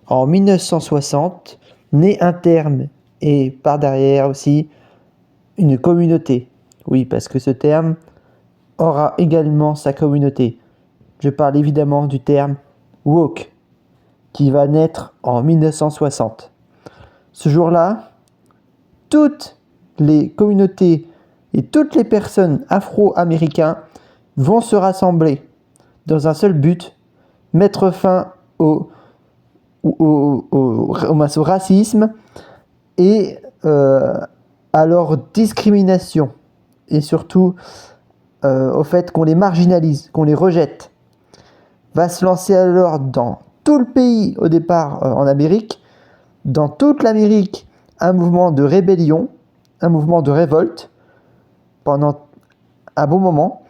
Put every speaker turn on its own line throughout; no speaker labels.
en 1960, naît un terme et par derrière aussi une communauté. Oui, parce que ce terme aura également sa communauté. Je parle évidemment du terme woke, qui va naître en 1960. Ce jour-là, toutes les communautés et toutes les personnes afro-américaines vont se rassembler dans un seul but, mettre fin au racisme et à leur discrimination et surtout au fait qu'on les marginalise, qu'on les rejette. Va se lancer alors dans tout le pays au départ en Amérique, dans toute l'Amérique, un mouvement de rébellion, un mouvement de révolte pendant un bon moment.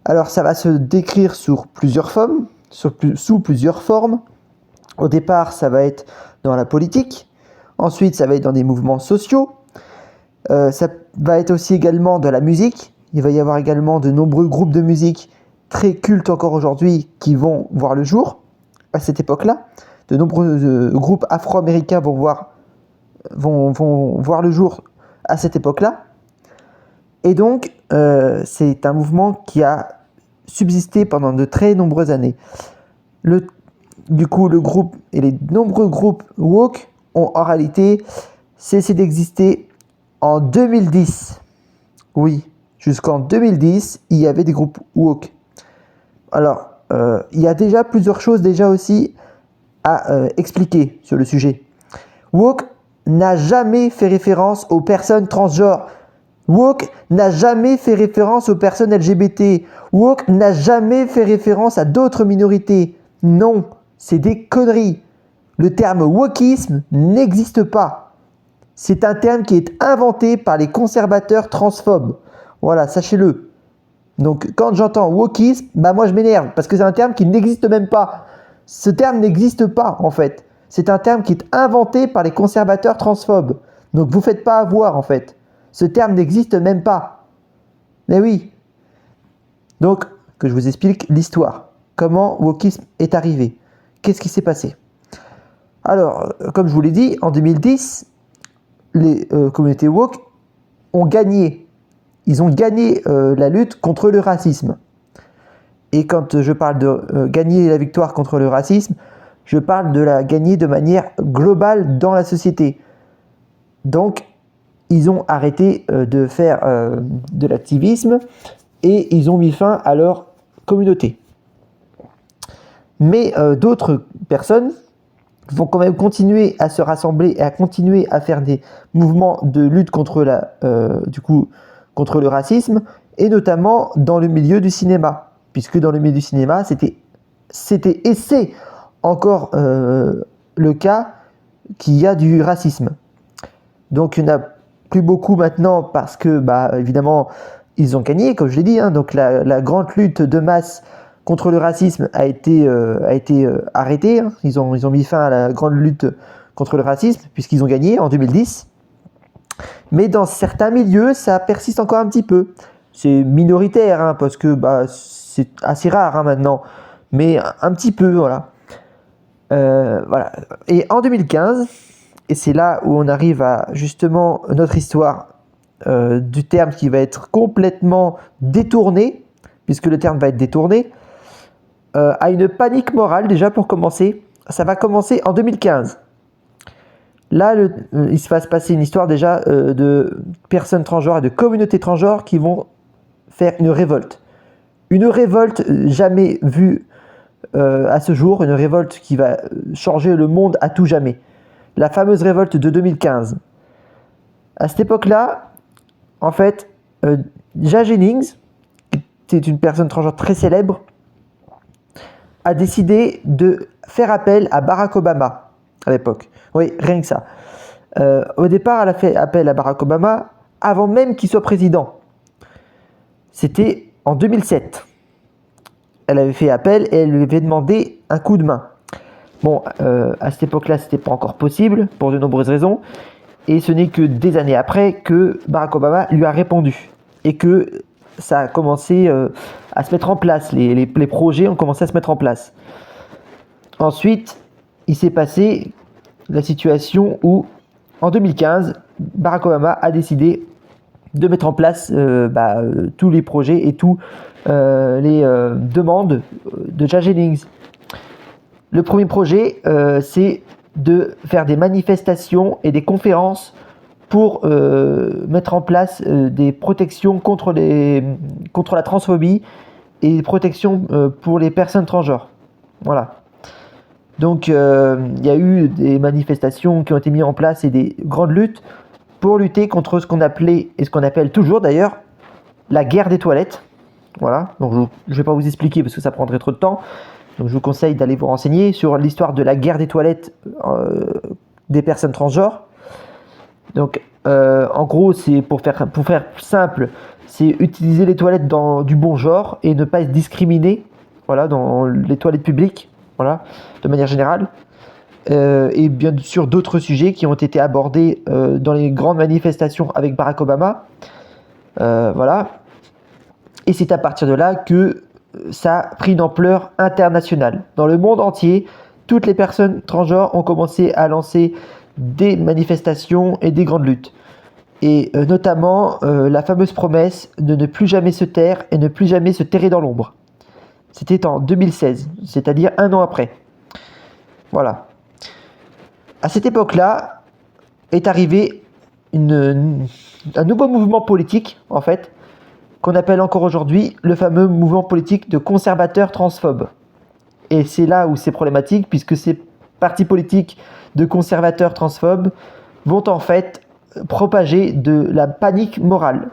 Alors ça va se décrire sous plusieurs formes, sous plusieurs formes. Au départ, ça va être dans la politique. Ensuite, ça va être dans des mouvements sociaux. Ça va être aussi également dans la musique. Il va y avoir également de nombreux groupes de musique très cultes encore aujourd'hui qui vont voir le jour à cette époque-là. De nombreux groupes afro-américains vont voir le jour à cette époque-là. Et donc, c'est un mouvement qui a subsisté pendant de très nombreuses années. Du coup, le groupe et les nombreux groupes woke ont en réalité cessé d'exister en 2010. Oui, jusqu'en 2010, il y avait des groupes woke. Alors, il y a déjà plusieurs choses aussi à expliquer sur le sujet. Woke n'a jamais fait référence aux personnes transgenres. Woke n'a jamais fait référence aux personnes LGBT. Woke n'a jamais fait référence à d'autres minorités. Non, c'est des conneries. Le terme wokisme n'existe pas. C'est un terme qui est inventé par les conservateurs transphobes. Voilà, sachez-le. Donc quand j'entends wokisme, moi je m'énerve parce que c'est un terme qui n'existe même pas. Ce terme n'existe pas en fait. C'est un terme qui est inventé par les conservateurs transphobes. Donc vous faites pas avoir en fait. Ce terme n'existe même pas. Mais oui. Donc, que je vous explique l'histoire. Comment wokisme est arrivé. Qu'est-ce qui s'est passé? Alors, comme je vous l'ai dit, en 2010, les communautés woke ont gagné. Ils ont gagné la lutte contre le racisme. Et quand je parle de gagner la victoire contre le racisme, je parle de la gagner de manière globale dans la société. Donc, ils ont arrêté de faire de l'activisme et ils ont mis fin à leur communauté. Mais d'autres personnes vont quand même continuer à se rassembler et à continuer à faire des mouvements de lutte contre le racisme, et notamment dans le milieu du cinéma, puisque dans le milieu du cinéma, c'était et c'est encore le cas qu'il y a du racisme. Donc il n'y en a plus beaucoup maintenant parce que, évidemment, ils ont gagné, comme je l'ai dit. Donc la grande lutte de masse contre le racisme a été arrêtée. Ils ont mis fin à la grande lutte contre le racisme puisqu'ils ont gagné en 2010. Mais dans certains milieux, ça persiste encore un petit peu. C'est minoritaire parce que c'est assez rare maintenant. Mais un petit peu, voilà. Voilà. Et en 2015... Et c'est là où on arrive à justement notre histoire du terme qui va être complètement détourné, puisque le terme va être détourné, à une panique morale déjà pour commencer. Ça va commencer en 2015. Là, il va se passer une histoire déjà de personnes transgenres et de communautés transgenres qui vont faire une révolte. Une révolte jamais vue à ce jour, une révolte qui va changer le monde à tout jamais. La fameuse révolte de 2015. À cette époque-là, en fait, Jay Jennings, qui était une personne transgenre très célèbre, a décidé de faire appel à Barack Obama à l'époque. Oui, rien que ça. Au départ, elle a fait appel à Barack Obama avant même qu'il soit président. C'était en 2007. Elle avait fait appel et elle lui avait demandé un coup de main. Bon, à cette époque-là, c'était pas encore possible pour de nombreuses raisons, et ce n'est que des années après que Barack Obama lui a répondu et que ça a commencé à se mettre en place. Les projets ont commencé à se mettre en place. Ensuite, il s'est passé la situation où, en 2015, Barack Obama a décidé de mettre en place tous les projets et tous les demandes de J.K. Jennings. Le premier projet, c'est de faire des manifestations et des conférences pour mettre en place des protections contre la transphobie et des protections pour les personnes transgenres. Voilà. Donc, il y a eu des manifestations qui ont été mises en place et des grandes luttes pour lutter contre ce qu'on appelait, et ce qu'on appelle toujours d'ailleurs, la guerre des toilettes. Voilà. Donc, je ne vais pas vous expliquer parce que ça prendrait trop de temps. Donc, je vous conseille d'aller vous renseigner sur l'histoire de la guerre des toilettes des personnes transgenres. Donc, en gros, c'est pour faire simple, c'est utiliser les toilettes du bon genre et ne pas être discriminé, voilà, dans les toilettes publiques, voilà, de manière générale. Et bien sûr d'autres sujets qui ont été abordés dans les grandes manifestations avec Barack Obama, voilà. Et c'est à partir de là que ça a pris une ampleur internationale. Dans le monde entier, toutes les personnes transgenres ont commencé à lancer des manifestations et des grandes luttes. Et notamment la fameuse promesse de ne plus jamais se taire et ne plus jamais se terrer dans l'ombre. C'était en 2016, c'est-à-dire un an après. Voilà. À cette époque-là est arrivé un nouveau mouvement politique, en fait, qu'on appelle encore aujourd'hui le fameux mouvement politique de conservateurs transphobes. Et c'est là où c'est problématique, puisque ces partis politiques de conservateurs transphobes vont en fait propager de la panique morale,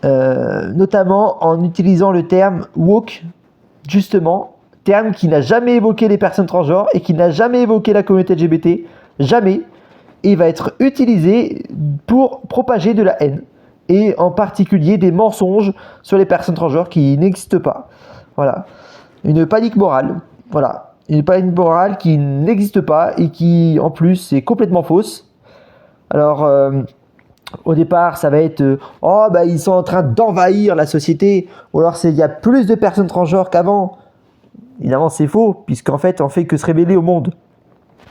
notamment en utilisant le terme woke, justement, terme qui n'a jamais évoqué les personnes transgenres et qui n'a jamais évoqué la communauté LGBT, jamais, et il va être utilisé pour propager de la haine, et en particulier des mensonges sur les personnes transgenres qui n'existent pas. Voilà, une panique morale, voilà, une panique morale qui n'existe pas et qui en plus est complètement fausse. Alors, au départ, ça va être ils sont en train d'envahir la société, ou alors il y a plus de personnes transgenres qu'avant. Évidemment, c'est faux, puisqu'en fait, on fait que se révéler au monde.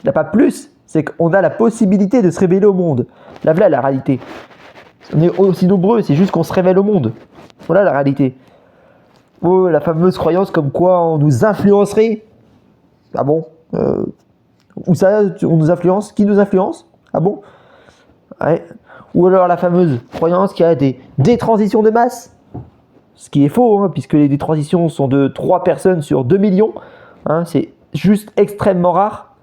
Il n'y a pas plus, c'est qu'on a la possibilité de se révéler au monde. Là, voilà la réalité. On est aussi nombreux, c'est juste qu'on se révèle au monde. Voilà la réalité. Oh, la fameuse croyance comme quoi on nous influencerait. Ah bon Où ça, on nous influence? Qui nous influence? Ah bon? Ouais. Ou alors la fameuse croyance qu'il y a des transitions de masse. Ce qui est faux, hein, puisque les détransitions sont de 3 personnes sur 2 millions. Hein, c'est juste extrêmement rare.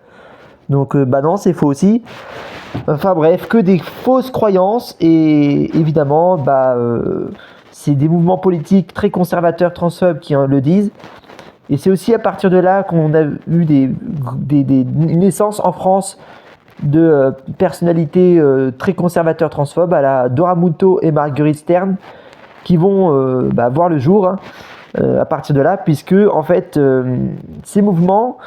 Donc non, c'est faux aussi. Enfin bref, que des fausses croyances. Et évidemment, c'est des mouvements politiques très conservateurs, transphobes qui le disent. Et c'est aussi à partir de là qu'on a eu des naissances en France de personnalités très conservateurs, transphobes, à la Dora Muto et Marguerite Stern, qui vont voir le jour à partir de là, puisque en fait ces mouvements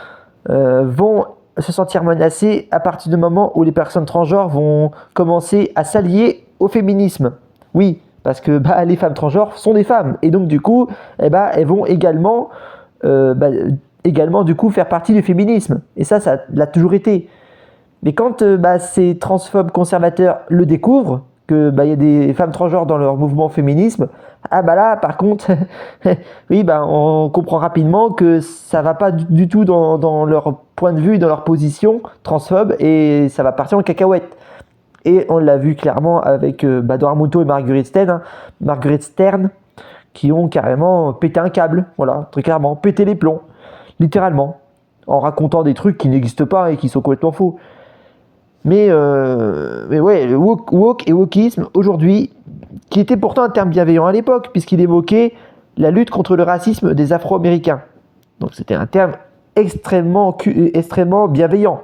vont se sentir menacés à partir du moment où les personnes transgenres vont commencer à s'allier au féminisme. Oui, parce que les femmes transgenres sont des femmes, et donc du coup elles vont également du coup faire partie du féminisme, et ça l'a toujours été. Mais quand ces transphobes conservateurs le découvrent, que y a des femmes transgenres dans leur mouvement féminisme, là par contre oui, on comprend rapidement que ça va pas du tout dans leur point de vue, dans leur position transphobe, et ça va partir en cacahuète. Et on l'a vu clairement avec Dora Muto et Marguerite Stern, qui ont carrément pété un câble, voilà, très clairement, pété les plombs, littéralement, en racontant des trucs qui n'existent pas et qui sont complètement faux. Mais ouais, le woke et wokisme aujourd'hui, qui était pourtant un terme bienveillant à l'époque, puisqu'il évoquait la lutte contre le racisme des Afro-Américains. Donc c'était un terme extrêmement bienveillant.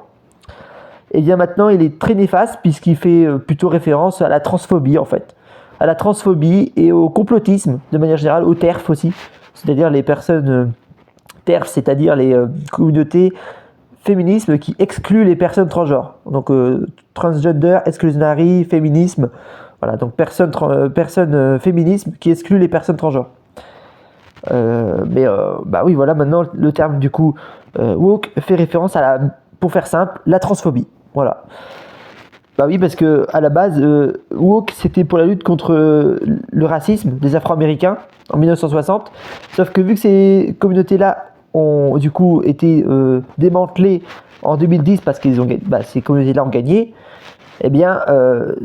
Et bien maintenant, il est très néfaste, puisqu'il fait plutôt référence à la transphobie, en fait. À la transphobie et au complotisme, de manière générale, au TERF aussi. C'est-à-dire les personnes TERF, c'est-à-dire les communautés féminisme qui exclut les personnes transgenres. Donc transgender, exclusionary, féminisme. Voilà, donc personne féminisme qui exclut les personnes transgenres. Oui, voilà, maintenant le terme du coup woke fait référence à la pour faire simple, la transphobie. Voilà. Bah oui, parce que à la base, woke, c'était pour la lutte contre le racisme des Afro-Américains en 1960. Sauf que vu que ces communautés-là ont du coup été démantelées en 2010 parce qu'ils ont, ces communautés-là ont gagné, eh bien,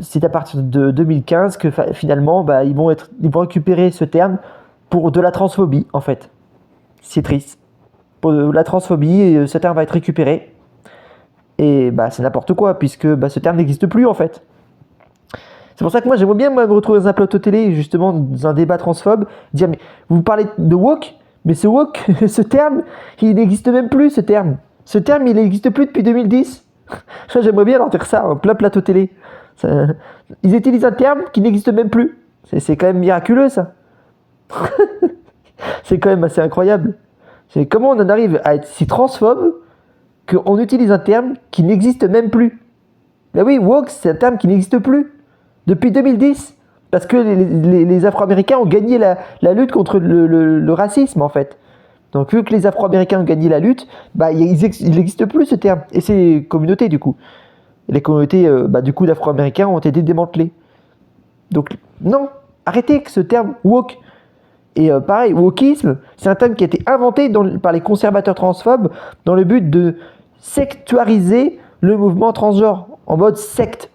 c'est à partir de 2015 que finalement, ils vont récupérer ce terme pour de la transphobie, en fait. C'est triste. Pour de la transphobie, ce terme va être récupéré. Et c'est n'importe quoi, puisque ce terme n'existe plus, en fait. C'est pour ça que moi, j'aimerais bien me retrouver dans un plateau télé, justement, dans un débat transphobe, dire, mais vous parlez de woke, mais ce woke, ce terme, il n'existe même plus, ce terme. Ce terme, il n'existe plus depuis 2010. J'aimerais bien leur dire ça en plein plateau télé. Ils utilisent un terme qui n'existe même plus. C'est quand même miraculeux, ça. C'est quand même assez incroyable. C'est comment on en arrive à être si transphobe qu'on utilise un terme qui n'existe même plus. Ben oui, woke, c'est un terme qui n'existe plus depuis 2010. Parce que les Afro-Américains ont gagné la lutte contre le racisme, en fait. Donc, vu que les Afro-Américains ont gagné la lutte, il n'existe plus ce terme. Et ces communautés, du coup. Les communautés, du coup, d'Afro-Américains ont été démantelées. Donc, non, arrêtez que ce terme woke. Et pareil, wokisme, c'est un terme qui a été inventé par les conservateurs transphobes dans le but de sectuariser le mouvement transgenre, en mode secte.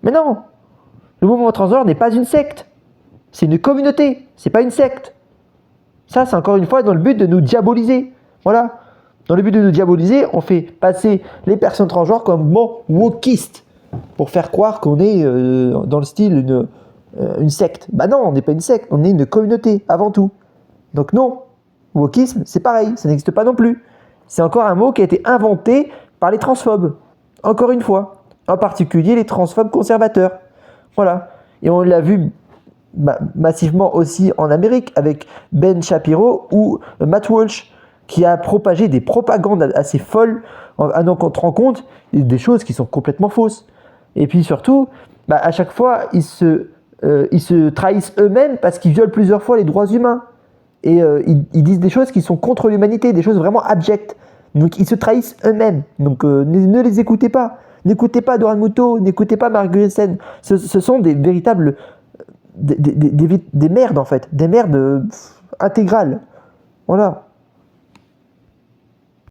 Mais non, le mouvement transgenre n'est pas une secte. C'est une communauté, c'est pas une secte. Ça, c'est encore une fois dans le but de nous diaboliser. Voilà. Dans le but de nous diaboliser, on fait passer les personnes transgenres comme wokistes pour faire croire qu'on est dans le style une secte. Bah non, on n'est pas une secte, on est une communauté avant tout. Donc non, wokisme, c'est pareil, ça n'existe pas non plus. C'est encore un mot qui a été inventé par les transphobes. Encore une fois. En particulier les transphobes conservateurs. Voilà. Et on l'a vu massivement aussi en Amérique avec Ben Shapiro ou Matt Walsh qui a propagé des propagandes assez folles en rencontrant compte des choses qui sont complètement fausses. Et puis surtout, à chaque fois, ils se trahissent eux-mêmes parce qu'ils violent plusieurs fois les droits humains. Et ils disent des choses qui sont contre l'humanité, des choses vraiment abjectes. Donc ils se trahissent eux-mêmes. Donc ne les écoutez pas. N'écoutez pas Doran Muto, n'écoutez pas Marguerite Sen. Ce sont des véritables... Des merdes en fait. Des merdes intégrales. Voilà.